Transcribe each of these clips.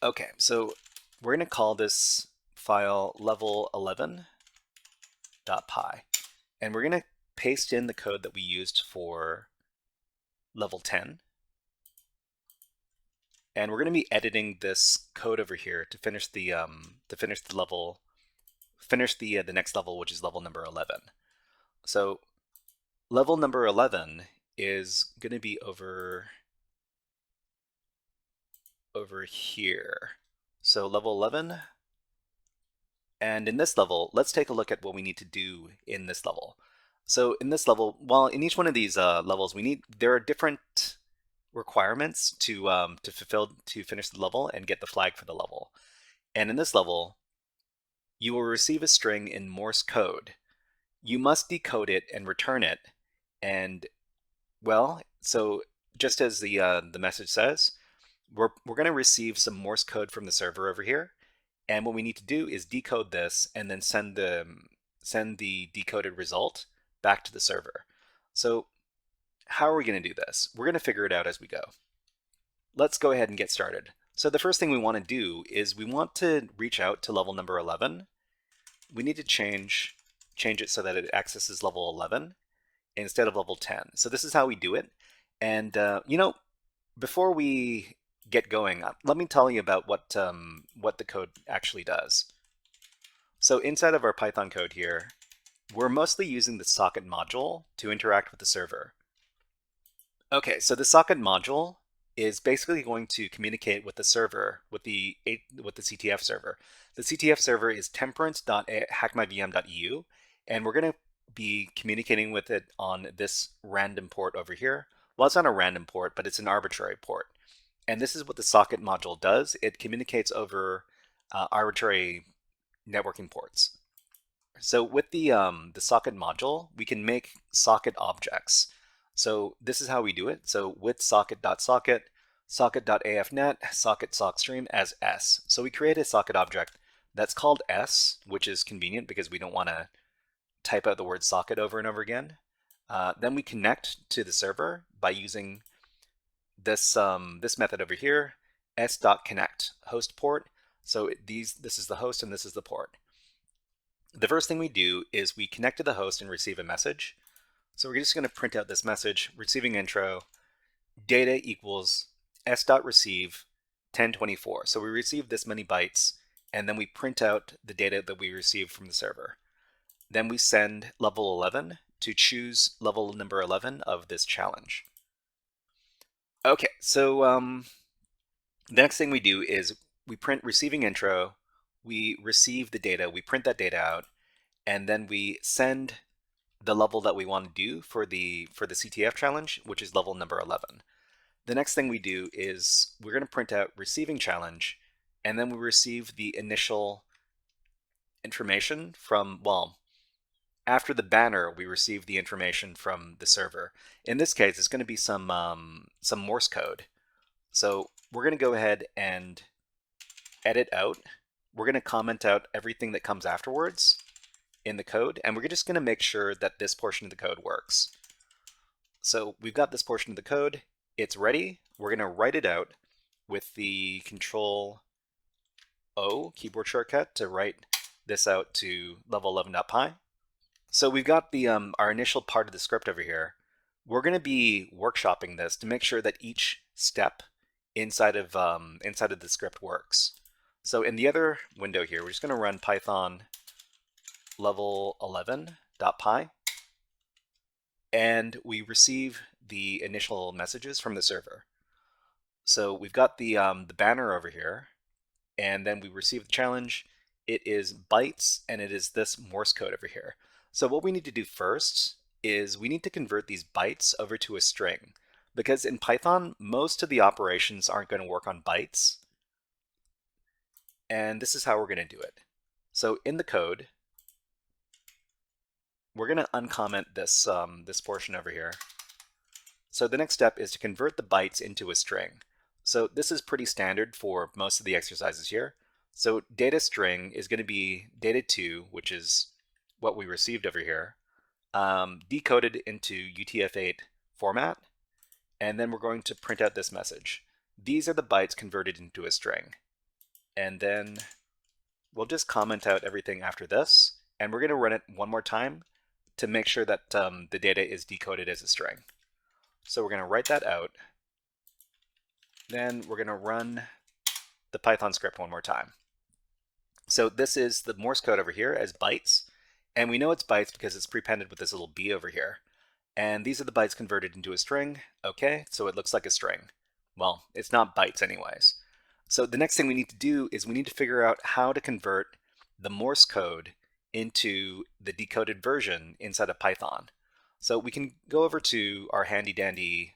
Okay, so we're going to call this file level11.py, and we're going to paste in the code that we used for level 10. And we're going to be editing this code over here to finish the next level, which is level number 11. So level number 11 is going to be over here. So level 11, and in this level, let's take a look at what we need to do in this level. So in this level, well, in each one of these levels, there are different requirements to fulfill to finish the level and get the flag for the level. And in this level, you will receive a string in Morse code. You must decode it and return it. And well, so just as the message says, we're going to receive some Morse code from the server over here. And what we need to do is decode this and then send the decoded result back to the server. So how are we going to do this? We're going to figure it out as we go. Let's go ahead and get started. So the first thing we want to do is we want to reach out to level number 11. We need to change it so that it accesses level 11 instead of level 10. So this is how we do it. And before we get going, let me tell you about what the code actually does. So inside of our Python code here, we're mostly using the socket module to interact with the server. Okay, so the socket module is basically going to communicate with the server, with the CTF server. The CTF server is temperance.hackmyvm.eu, and we're going to be communicating with it on this random port over here. Well, it's not a random port, but it's an arbitrary port. And this is what the socket module does. It communicates over arbitrary networking ports. So with the socket module, we can make socket objects. So this is how we do it. So with socket.socket, socket.afnet, socket sockstream as S. So we create a socket object that's called S, which is convenient because we don't want to type out the word socket over and over again. Then we connect to the server by using this method over here, s.connect, host port. So this is the host and this is the port. The first thing we do is we connect to the host and receive a message. So we're just going to print out this message, receiving intro, data equals s.receive 1024. So we receive this many bytes, and then we print out the data that we received from the server. Then we send level 11 to choose level number 11 of this challenge. Okay, so the next thing we do is we print receiving intro, we receive the data, we print that data out, and then we send the level that we want to do for the CTF challenge, which is level number 11. The next thing we do is we're going to print out receiving challenge, and then we receive the initial information from, well, after the banner, we receive the information from the server. In this case, it's going to be some Morse code. So we're going to go ahead and edit out. We're going to comment out everything that comes afterwards in the code, and we're just going to make sure that this portion of the code works. So we've got this portion of the code. It's ready. We're going to write it out with the Control O keyboard shortcut to write this out to level11.py. So we've got the our initial part of the script over here. We're going to be workshopping this to make sure that each step inside of the script works. So in the other window here, we're just going to run Python level11.py, and we receive the initial messages from the server. So we've got the banner over here, and then we receive the challenge. It is bytes, and it is this Morse code over here. So what we need to do first is we need to convert these bytes over to a string, because in Python, most of the operations aren't going to work on bytes. And this is how we're going to do it. So in the code, we're going to uncomment this, this portion over here. So the next step is to convert the bytes into a string. So this is pretty standard for most of the exercises here. So data string is going to be data2, which is what we received over here, decoded into UTF-8 format, and then we're going to print out this message. These are the bytes converted into a string. And then we'll just comment out everything after this, and we're going to run it one more time to make sure that the data is decoded as a string. So we're going to write that out. Then we're going to run the Python script one more time. So this is the Morse code over here as bytes, and we know it's bytes because it's prepended with this little b over here. And these are the bytes converted into a string. Okay, so it looks like a string. Well, it's not bytes anyways. So the next thing we need to do is we need to figure out how to convert the Morse code into the decoded version inside of Python. So we can go over to our handy dandy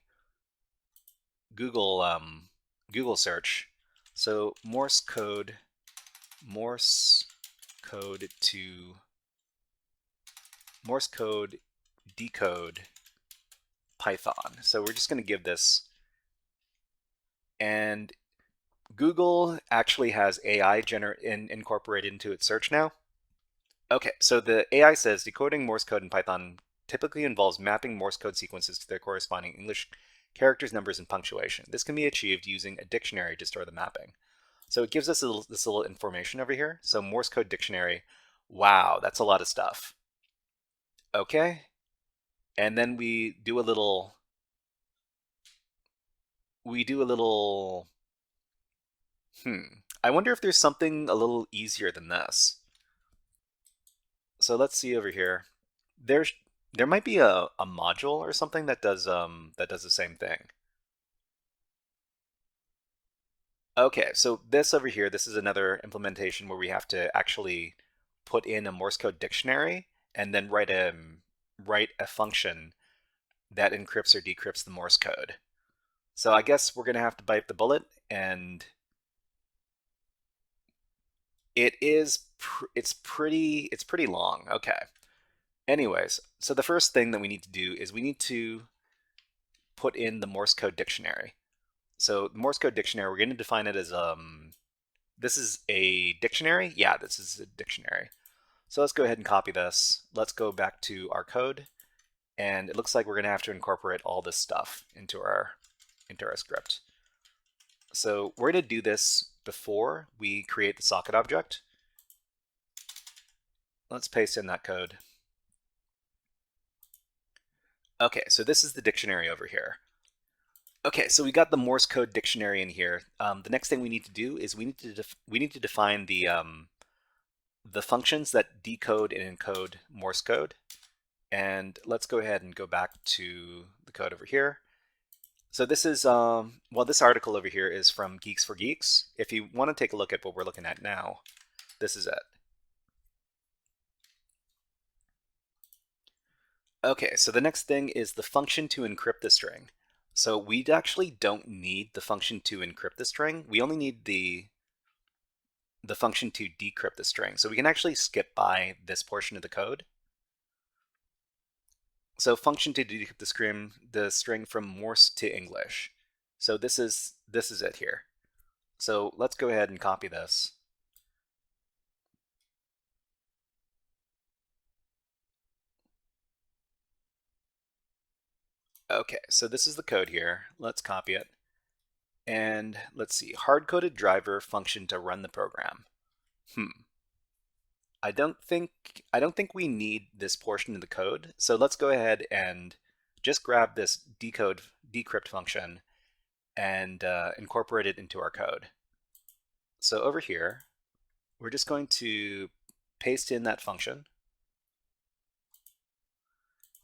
Google search. So Morse code decode Python. So we're just going to give this, and Google actually has AI incorporated into its search now. Okay, so the AI says decoding Morse code in Python typically involves mapping Morse code sequences to their corresponding English characters, numbers, and punctuation. This can be achieved using a dictionary to store the mapping. So it gives us this little information over here. So Morse code dictionary, wow, that's a lot of stuff. Okay, and then we do a little, I wonder if there's something a little easier than this. So let's see over here. There might be a module or something that does the same thing. Okay, so this over here, this is another implementation where we have to actually put in a Morse code dictionary and then write a function that encrypts or decrypts the Morse code. So I guess we're gonna have to bite the bullet, and it's pretty long. Okay. Anyways, so the first thing that we need to do is we need to put in the Morse code dictionary. So the Morse code dictionary, we're going to define it as this is a dictionary. Yeah, this is a dictionary. So let's go ahead and copy this. Let's go back to our code, and it looks like we're going to have to incorporate all this stuff into our script. So we're going to do this before we create the socket object. Let's paste in that code. Okay, so this is the dictionary over here. Okay, so we got the Morse code dictionary in here. The next thing we need to do is we need to define the functions that decode and encode Morse code. And let's go ahead and go back to the code over here. So this is well, this article over here is from Geeks for Geeks. If you want to take a look at what we're looking at now, this is it. Okay, so the next thing is the function to encrypt the string. So we actually don't need the function to encrypt the string. We only need the function to decrypt the string. So we can actually skip by this portion of the code. So function to decrypt the string from Morse to English. So this is it here. So let's go ahead and copy this. Okay, so this is the code here. Let's copy it. And let's see, hard-coded driver function to run the program. I don't think we need this portion of the code. So let's go ahead and just grab this decrypt function and incorporate it into our code. So over here, we're just going to paste in that function.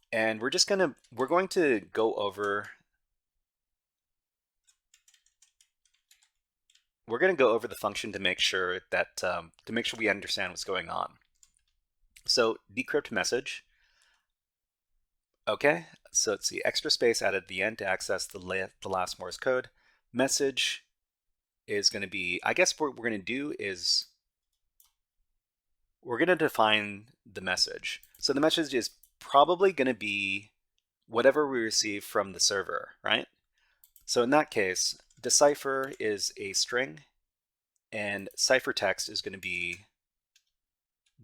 And we're going to go over the function to make sure that we understand what's going on. So decrypt message. Okay, so let's see, extra space added at the end to access the last Morse code. Message is going to be, I guess what we're going to do is we're going to define the message. So the message is probably going to be whatever we receive from the server, right? So in that case, decipher is a string, And ciphertext is going to be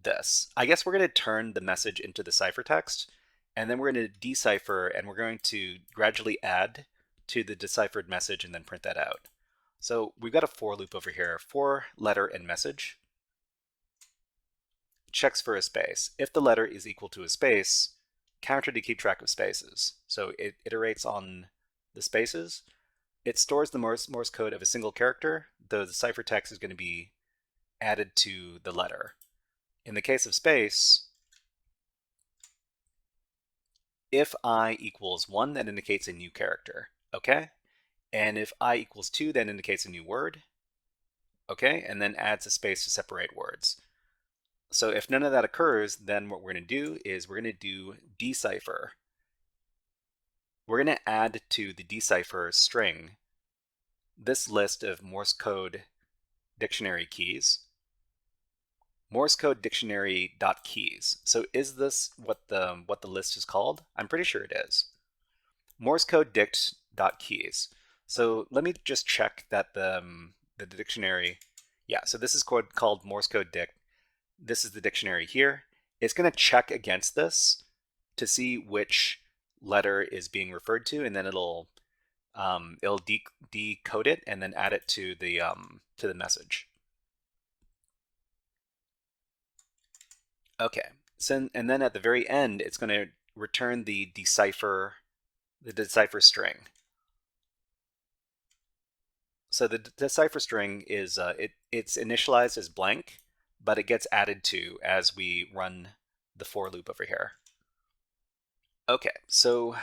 this. I guess we're going to turn the message into the ciphertext, and then we're going to decipher, and we're going to gradually add to the deciphered message and then print that out. So we've got a for loop over here, for letter and message. Checks for a space. If the letter is equal to a space, counter to keep track of spaces. So it iterates on the spaces. It stores the Morse code of a single character, though the ciphertext is going to be added to the letter. In the case of space, if I equals 1, that indicates a new character, okay? And if I equals 2, that indicates a new word, okay? And then adds a space to separate words. So if none of that occurs, then what we're going to do is we're going to do decipher. We're going to add to the decipher string this list of Morse code dictionary keys. Morse code dictionary dot keys. So is this what the list is called? I'm pretty sure it is. Morse code dict dot keys. So let me just check that the dictionary. Yeah, so this is called Morse code dict. This is the dictionary here. It's going to check against this to see which letter is being referred to, and then it'll decode it and then add it to the message. Okay. So and then at the very end, it's going to return the decipher string. So the decipher string is it's initialized as blank, but it gets added to as we run the for loop over here. Okay, so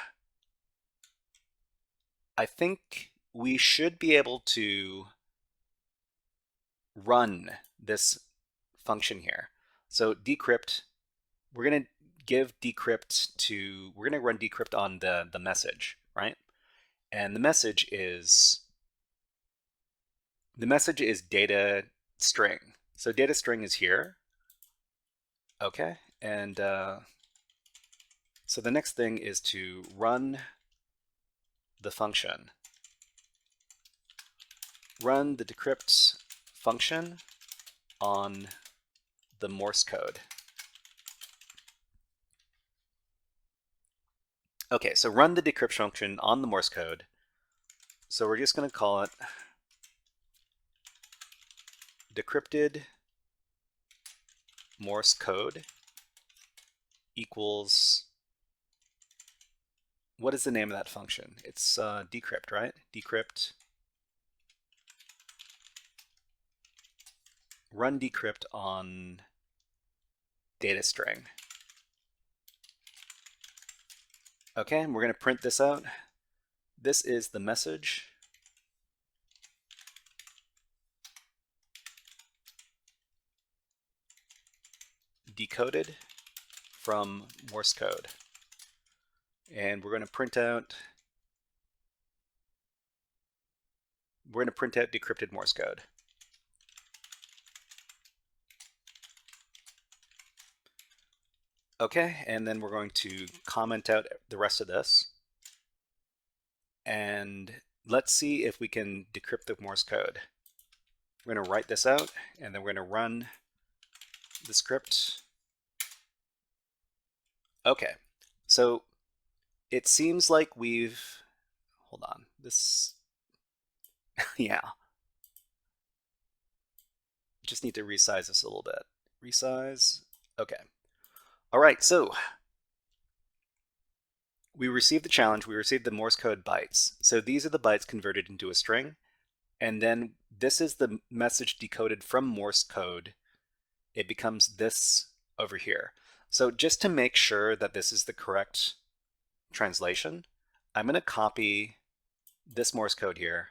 I think we should be able to run this function here. So decrypt, we're going to give decrypt to, we're going to run decrypt on the message, right? And the message is data string. So data string is here. Okay, and so the next thing is to run the function. Run the decrypt function on the Morse code. Okay, so run the decrypt function on the Morse code. So we're just going to call it decrypted Morse code equals, what is the name of that function? It's decrypt, right? Decrypt. Run decrypt on data string. Okay, and we're going to print this out. This is the message. Decoded from Morse code. And we're going to print out decrypted Morse code. Okay, and then we're going to comment out the rest of this. And let's see if we can decrypt the Morse code. We're going to write this out, and then we're going to run the script. Okay, so it seems like we've, hold on, this, yeah. Just need to resize this a little bit. Resize, okay. All right, so we received the challenge, we received the Morse code bytes. So these are the bytes converted into a string, and then this is the message decoded from Morse code. It becomes this over here. So just to make sure that this is the correct translation, I'm going to copy this Morse code here,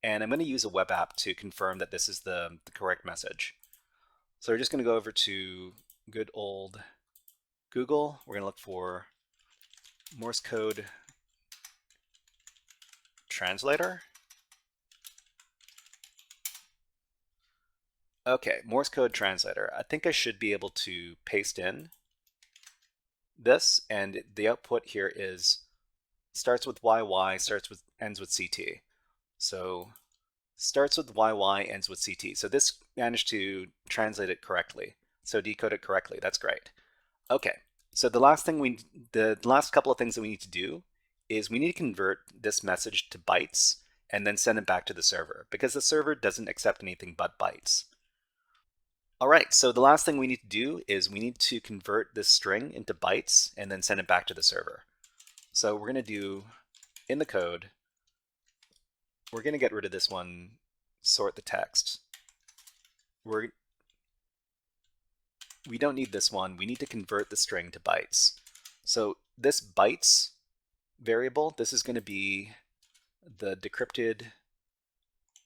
and I'm going to use a web app to confirm that this is the correct message. So we're just going to go over to good old Google. We're going to look for Morse code translator. Okay, Morse code translator. I think I should be able to paste in this, and the output here is starts with YY, ends with CT. So starts with YY, ends with CT. So this managed to translate it correctly. So decode it correctly. That's great. Okay. So the last couple of things that we need to do is we need to convert this message to bytes and then send it back to the server, because the server doesn't accept anything but bytes. All right, so the last thing we need to do is we need to convert this string into bytes and then send it back to the server. So we're going to do, in the code, we're going to get rid of this one, sort the text. We don't need this one. We need to convert the string to bytes. So this bytes variable, this is going to be the decrypted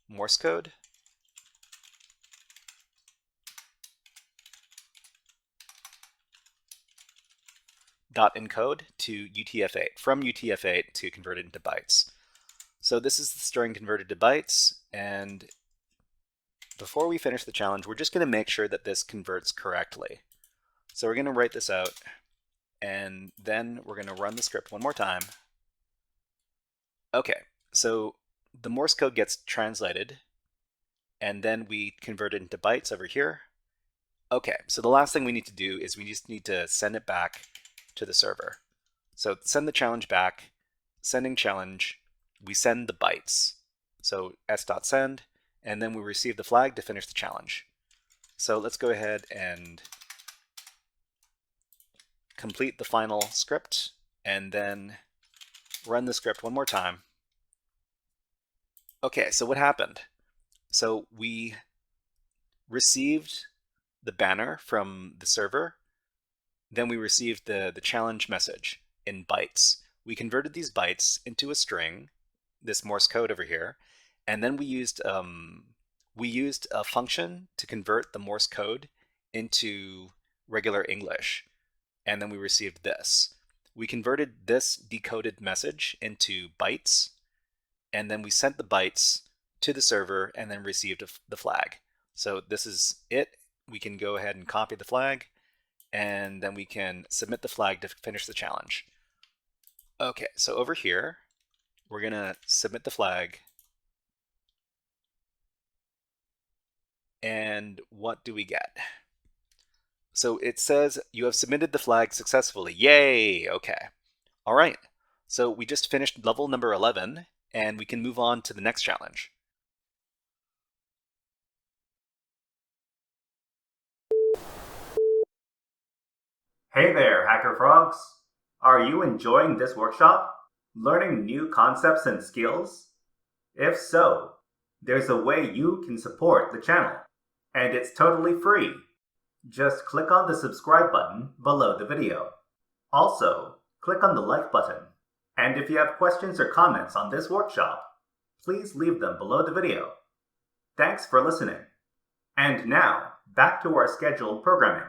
Morse code. .encode to UTF-8, from UTF-8 to convert it into bytes. So this is the string converted to bytes, and before we finish the challenge, we're just going to make sure that this converts correctly. So we're going to write this out, and then we're going to run the script one more time. Okay, so the Morse code gets translated, and then we convert it into bytes over here. Okay, so the last thing we need to do is we just need to send it back to the server. So send the challenge back, sending challenge, we send the bytes. So s.send, and then we receive the flag to finish the challenge. So let's go ahead and complete the final script and then run the script one more time. Okay, so what happened? So we received the banner from the server. Then we received the challenge message in bytes. We converted these bytes into a string, this Morse code over here, and then we used a function to convert the Morse code into regular English, and then we received this. We converted this decoded message into bytes, and then we sent the bytes to the server and then received the flag. So this is it. We can go ahead and copy the flag, and then we can submit the flag to finish the challenge. Okay, so over here, we're going to submit the flag. And what do we get? So it says you have submitted the flag successfully. Yay! Okay. All right. So we just finished level number 11, and we can move on to the next challenge. Hey there, HackerFrogs! Are you enjoying this workshop? Learning new concepts and skills? If so, there's a way you can support the channel, and it's totally free. Just click on the subscribe button below the video. Also, click on the like button. And if you have questions or comments on this workshop, please leave them below the video. Thanks for listening. And now, back to our scheduled programming.